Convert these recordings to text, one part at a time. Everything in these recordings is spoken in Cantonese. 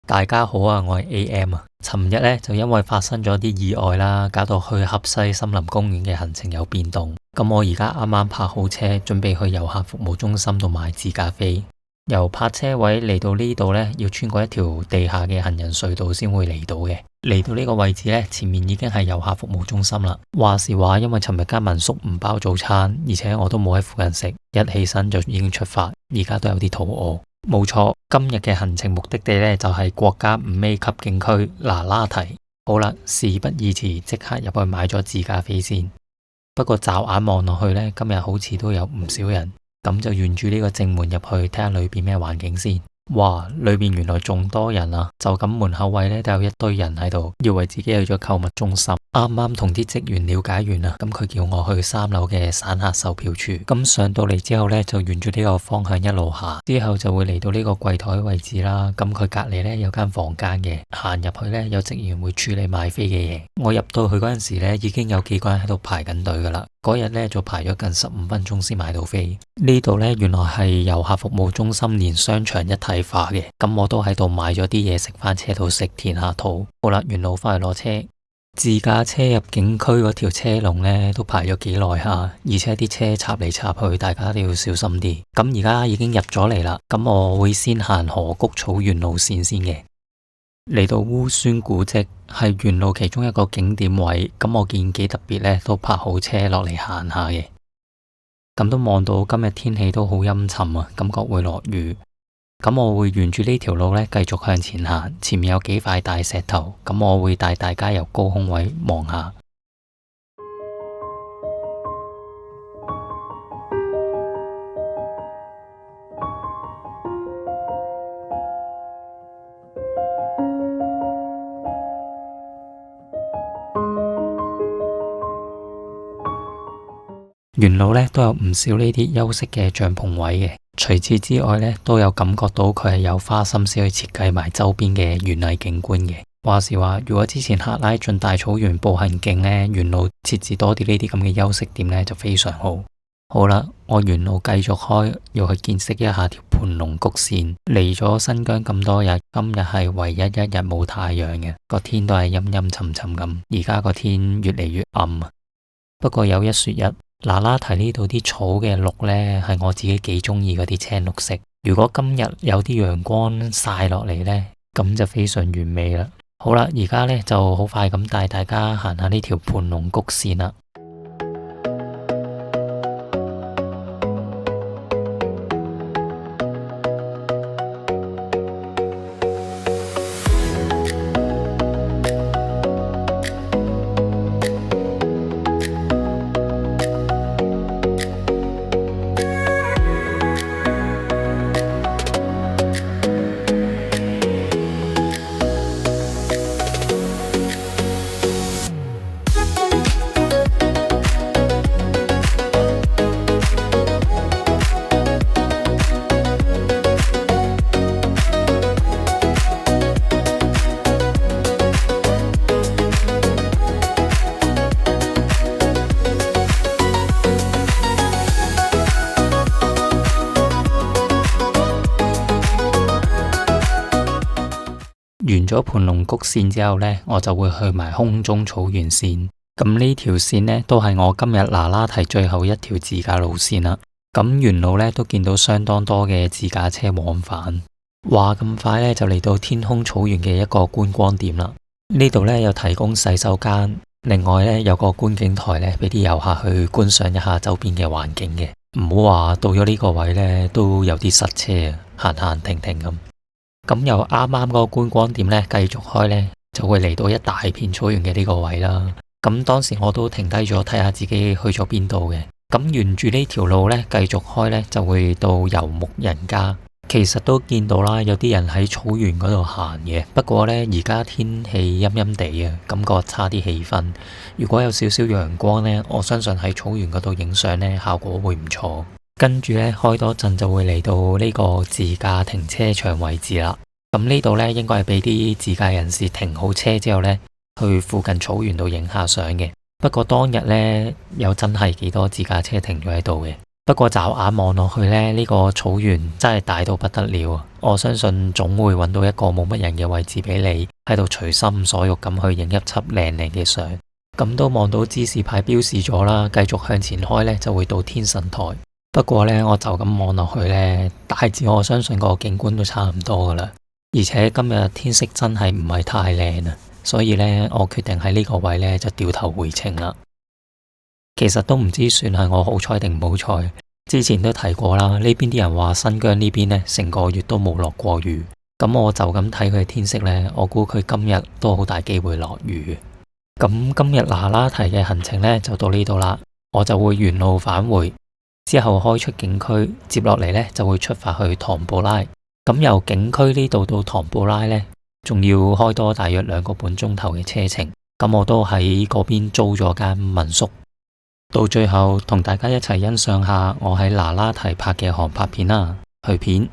大家好啊，我係 AM 啊。尋日咧就因為發生咗啲意外啦，搞到去合西森林公園嘅行程有變動。咁我而家啱啱泊好車，準備去遊客服務中心度買自駕飛。由泊車位嚟到呢度咧，要穿過一條地下嘅行人隧道先會嚟到嘅。嚟到呢個位置咧，前面已經係遊客服務中心啦。話時話，因為尋日間民宿唔包早餐，而且我都冇喺附近食，一起身就已經出發，而家都有啲肚餓。冇錯，今日嘅行程目的地呢，就係國家5A 級景區那拉提。好啦，事不宜遲，即刻入去買咗自駕飛先。不過驟眼望落去呢，今日好似都有唔少人，咁就沿住呢個正門入去睇下裏邊咩環境先。哇，裏邊原來仲多人啊！就咁門口位呢，都有一堆人喺度，以為自己去咗購物中心。啱啱同啲職員了解完啦，咁佢叫我去3樓嘅散客售票處。咁上到嚟之後呢，就沿住呢個方向一路行，之後就會嚟到呢個櫃台位置啦。咁佢隔籬呢，有間房間嘅，行入去呢，有職員會處理買飛嘅嘢。我入到去嗰陣時呢，已經有幾個人喺度排緊隊噶啦。嗰日呢，就排咗近15分鐘先買到飛。呢度呢，原來係遊客服務中心連商場一體化嘅。咁我都喺度買咗啲嘢食翻車度食，填下肚。好啦，沿路翻去攞車。自駕車入景區嗰條車龍呢，都排咗幾耐下，而且啲車插嚟插去，大家都要小心啲。咁而家已經入咗嚟啦，咁我會先行河谷草原路線先嘅。嚟到烏孫古蹟係沿路其中一個景點位，咁我見幾特別呢，都泊好車落嚟行下嘅。咁都望到今日天氣都好陰沉啊，感覺會落雨。咁我會沿住呢條路呢繼續向前行，前面有幾塊大石頭，咁我會帶大家由高空位望下。沿路呢都有唔少呢啲休息嘅帳篷位嘅。除此之外呢，都有感覺到佢係有花心思去設計埋周邊嘅園藝景觀嘅。話時話，如果之前喀拉峻大草原步行徑呢，沿路設置多啲呢啲咁嘅休息點呢，就非常好。好啦，我沿路繼續開，要去見識一下條盤龍谷線。嚟咗新疆咁多日，今日係唯一一日冇太陽嘅，個天都係陰陰沉沉咁。而家個天越嚟越暗，不過有一說一。那拉提呢度啲草嘅綠呢，係我自己幾中意嗰啲青綠色。如果今日有啲陽光曬落嚟呢，咁就非常完美啦。好啦，而家呢就好快咁帶大家行下呢條盤龍谷線啦。完咗盤龍谷線之後呢，我就會去埋空中草原線。咁呢條線呢，都係我今日那拉提最後一條自駕路線啦。咁沿路呢，都見到相當多嘅自駕車往返。話咁快呢，就嚟到天空草原嘅一個觀光點啦。呢度呢，有提供洗手間，另外呢，有個觀景台呢，俾啲遊客去觀賞一下周邊嘅環境嘅。唔好話到咗呢個位呢，都有啲塞車啊，行行停停咁。咁由啱啱嗰個觀光點呢，繼續開呢，就會嚟到一大片草原嘅呢個位啦。咁當時我都停低咗睇下自己去咗邊度嘅。咁沿住呢條路呢，繼續開呢，就會到游牧人家。其實都見到啦，有啲人喺草原嗰度行嘅。不過呢，而家天氣陰陰地啊，感覺差啲氣氛。如果有少少陽光呢，我相信喺草原嗰度影相呢，效果會唔錯。跟住呢，開多陣就會嚟到呢個自駕停車場位置啦。咁呢度呢，應該係俾啲自駕人士停好車之後呢，去附近草原度影下相嘅。不過當日呢，有真係幾多自駕車停咗喺度嘅。不過驟眼望落去呢，呢個草原真係大到不得了啊！我相信總會揾到一個冇乜人嘅位置俾你喺度隨心所欲咁去影一輯靚靚嘅相。咁都望到指示牌標示咗啦，繼續向前開呢，就會到天神台。不過呢，我就咁望落去呢，大致我相信個景觀都差唔多噶啦。而且今日天色真係唔係太靚啊，所以呢，我決定喺呢個位呢，就掉頭回程啦。其實都唔知算係我好彩定唔好彩。之前都提過啦，呢邊啲人話新疆呢邊呢，成個月都冇落過雨。咁我就咁睇佢嘅天色呢，我估佢今日都好大機會落雨。咁今日那拉提嘅行程呢，就到呢度啦，我就會沿路返回，之後開出景區，接落嚟呢，就會出發去唐布拉。咁由景區呢度到唐布拉呢，仲要開多大約2個半鐘頭嘅車程。咁我都喺嗰邊租咗間民宿。到最後同大家一齊欣賞下我喺那拉提拍嘅航拍片啦，去片。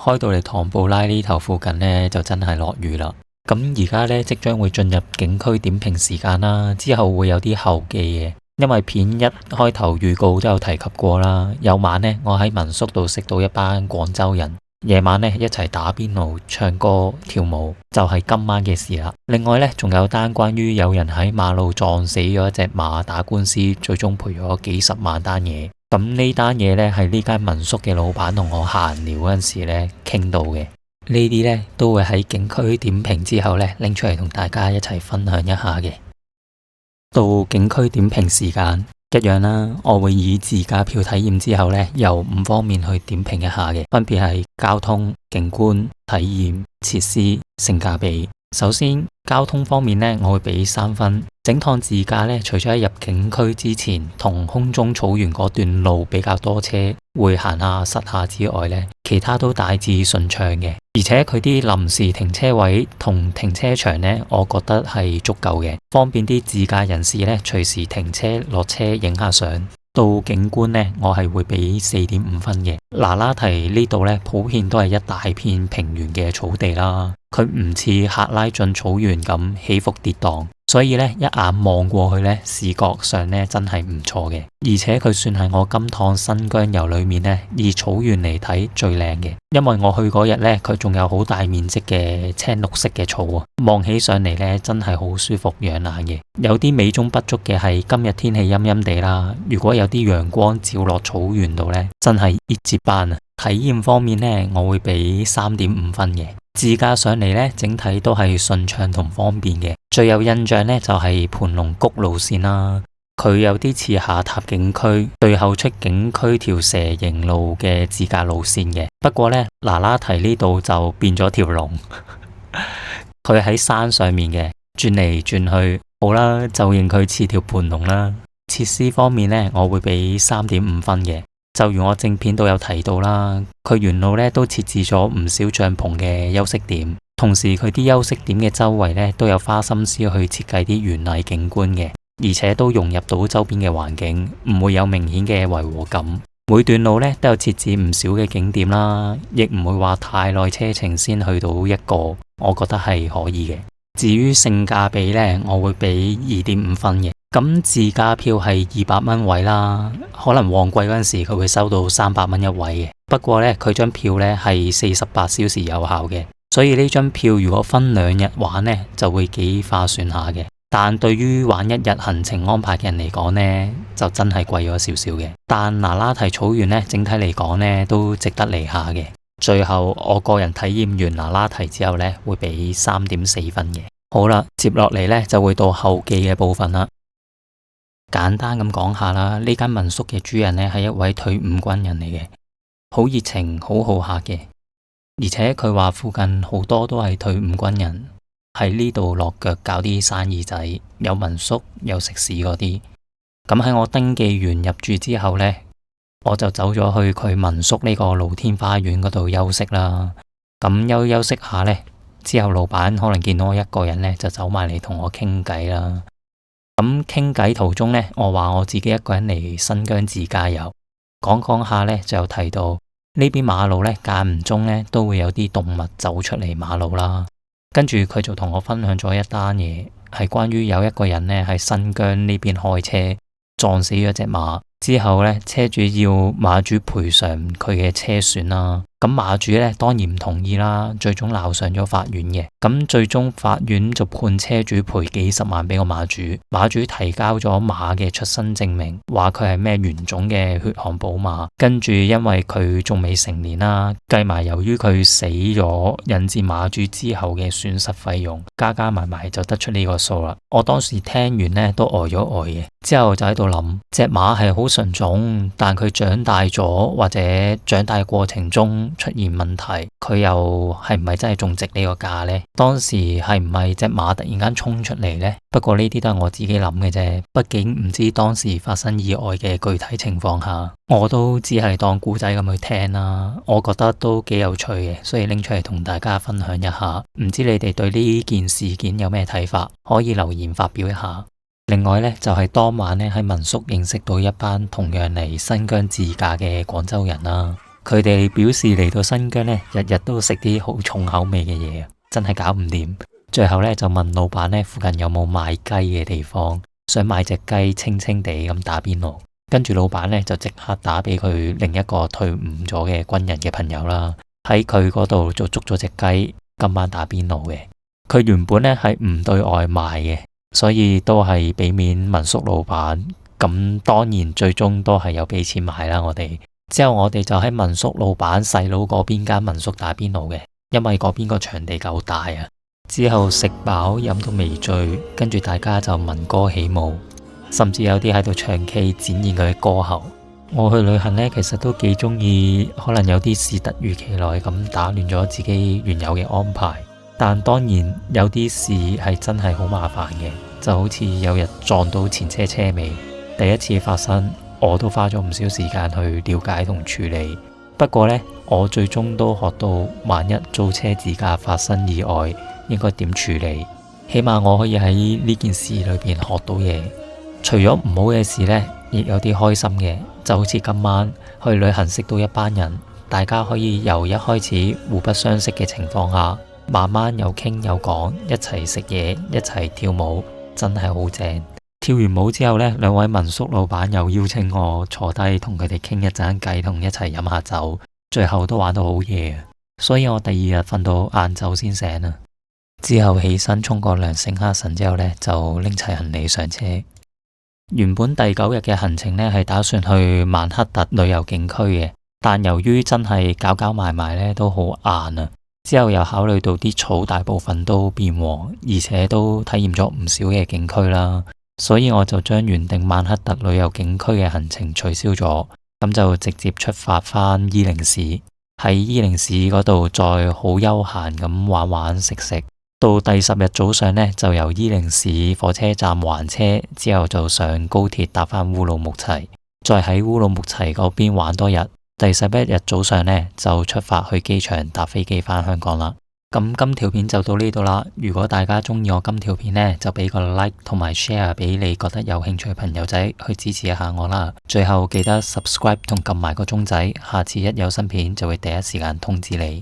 開到嚟唐布拉呢頭附近呢，就真係落雨啦。咁而家呢，即將會進入景區點評時間啦，之後會有啲後記嘅。因為片一開頭預告都有提及過啦。有晚呢，我喺民宿度識到一班廣州人，夜晚呢，一齊打邊爐、唱歌、跳舞，就係今晚嘅事啦。另外呢，仲有單關於有人喺馬路撞死咗一隻馬打官司，最終賠咗幾十萬單嘢。咁呢單嘢呢，係呢間民宿嘅老闆同我閒聊嗰陣時呢傾到嘅，呢啲呢，都會喺景區點評之後呢拎出嚟同大家一齊分享一下嘅。到景區點評時間一樣啦，我會以自駕票體驗之後呢，由5方面去點評一下嘅，分別係交通、景觀、體驗、設施、性價比。首先交通方面呢，我會俾3分。整趟自駕呢，除咗喺入景區之前同空中草原嗰段路比較多車，會行下塞下之外呢，其他都大致順暢嘅。而且佢啲臨時停車位同停車場呢，我覺得係足夠嘅，方便啲自駕人士呢隨時停車落車影下相。到景觀呢，我係會俾4.5分嘅。那拉提呢度呢，普遍都係一大片平原嘅草地啦，佢唔似喀拉峻草原咁起伏跌宕。所以呢，一眼望過去呢，視覺上呢真係唔錯嘅，而且佢算係我今趟新疆遊裏面呢，以草原嚟睇最靚嘅。因為我去嗰日呢，佢仲有好大面積嘅青綠色嘅草啊，望起上嚟呢，真係好舒服養眼嘅。有啲美中不足嘅係今日天氣陰陰地啦，如果有啲陽光照落草原度呢，真係一級棒啊！體驗方面呢，我會俾3.5分嘅。自駕上嚟呢，整體都係順暢同方便嘅。最有印象呢，就係盤龍谷路線啦，佢有啲似下塔景區最後出景區條蛇形路嘅自駕路線嘅。不過呢，那拉提呢度就變咗條龍，佢喺山上面嘅，轉嚟轉去，好啦，就認佢似條盤龍啦。設施方面呢，我會俾3.5分嘅。就如我正片都有提到啦，佢沿路呢都設置咗唔少帳篷嘅休息點，同時佢啲休息點嘅周圍呢都有花心思去設計啲園藝景觀嘅，而且都融入到周邊嘅環境，唔會有明顯嘅違和感。每段路呢都有設置唔少嘅景點啦，亦唔會話太耐車程先去到一個，我覺得係可以嘅。至於性價比呢，我會俾2.5分嘅。咁自駕票係200蚊位啦，可能旺季嗰陣時佢會收到300蚊一位嘅。不過呢，佢張票呢係48小時有效嘅，所以呢張票如果分2日玩呢，就會幾划算下嘅。但對於玩1日行程安排嘅人嚟講呢，就真係貴咗少少嘅。但那拉提草原呢，整體嚟講呢，都值得嚟下嘅。最後我個人體驗完那拉提之後呢，會俾3.4分嘅。好啦，接落嚟呢，就會到後記嘅部分啦。簡單咁講下啦，呢間民宿嘅主人呢係一位退伍軍人嚟嘅，好熱情，好好客嘅，而且佢話附近好多都係退伍軍人喺呢度落腳搞啲生意仔，有民宿有食肆嗰啲。咁喺我登記完入住之後呢，我就走咗去佢民宿呢個露天花園嗰度休息啦。咁休息下呢，之後老闆可能見到我一個人呢，就走埋嚟同我傾偈啦。咁傾偈途中呢，我話我自己一個人嚟新疆自駕遊，講下呢，就有提到呢邊馬路呢，間唔中呢都會有啲動物走出嚟馬路啦。跟住佢就同我分享咗一單嘢，係關於有一個人呢喺新疆呢邊開車撞死咗隻馬，之後呢，車主要馬主賠償佢嘅車損啦。咁馬主呢當然唔同意啦，最終鬧上咗法院嘅。咁最終法院就判車主賠幾十萬俾個馬主。馬主提交咗馬嘅出生證明，話佢係咩原種嘅血汗寶馬。跟住因為佢仲未成年啦，計埋由於佢死咗，引致馬主之後嘅損失費用，加埋就得出呢個數啦。我當時聽完呢都呆咗呆嘅，之後就喺度諗，隻馬係好純種，但佢長大咗或者長大過程中出現問題，佢又係唔係真係仲值呢個價呢？當時係唔係隻馬突然間衝出嚟呢？不過呢啲都係我自己諗嘅啫，畢竟唔知當時發生意外嘅具體情況下，我都只係當故仔咁去聽啦。我覺得都幾有趣嘅，所以拎出嚟同大家分享一下。唔知你哋對呢件事件有咩睇法？可以留言發表一下。另外呢，就係當晚呢喺民宿認識到一班同樣嚟新疆自駕嘅廣州人啦。佢哋表示嚟到新疆呢，日日都食啲好重口味嘅嘢，真係搞唔掂。最後呢，就問老闆呢附近有冇賣雞嘅地方，想買隻雞清清地咁打邊爐。跟住老闆呢，就即刻打俾佢另一個退伍咗嘅軍人嘅朋友啦，喺佢嗰度就捉咗隻雞，今晚打邊爐嘅。佢原本呢係唔對外賣嘅，所以都係俾面民宿老闆。咁當然最終都係有俾錢買啦。之後我哋就喺民宿老闆細佬嗰邊間民宿打邊爐嘅，因為嗰邊個場地夠大啊。之後食飽飲到微醉，跟住大家就聞歌起舞，甚至有啲喺度唱 K 展現佢嘅歌喉。我去旅行呢，其實都幾中意，可能有啲事突如其來咁打亂咗自己原有嘅安排。但當然有啲事係真係好麻煩嘅，就好似有日撞到前車車尾，第一次發生。我都花咗唔少時間去了解同處理，不過呢，我最終都學到萬一租車自駕發生意外，應該點處理。起碼我可以喺呢件事裏邊學到嘢。除咗唔好嘅事呢，亦有啲開心嘅，就好似今晚去旅行識到一班人，大家可以由一開始互不相識嘅情況下，慢慢有傾有講，一齊食嘢，一齊跳舞，真係好正。跳完舞之後呢，兩位民宿老闆又邀請我坐低同佢哋傾一陣偈，同一齊飲下酒，最後都玩到好夜，所以我第二日瞓到晏晝先醒啦。之後起身沖個涼，醒下神之後呢，就拎齊行李上車。原本第9日嘅行程呢，係打算去曼克特旅遊景區嘅，但由於真係搞埋呢都好晏啊。之後又考慮到啲草大部分都變黃，而且都體驗咗唔少嘅景區啦。所以我就將原定曼克特旅遊景區嘅行程取消咗，咁就直接出發返伊寧市，喺伊寧市嗰度再好悠閒咁玩食。到第10日早上呢，就由伊寧市火車站還車，之後就上高鐵搭返烏魯木齊。再喺烏魯木齊嗰邊玩多日。第11日早上呢，就出發去機場搭飛機返香港啦。咁今條片就到呢度啦。如果大家中意我今條片呢，就俾個 like 同埋 share 俾你覺得有興趣嘅朋友仔去支持一下我啦。最後記得 subscribe 同撳埋個鐘仔，下次一有新片就會第一時間通知你。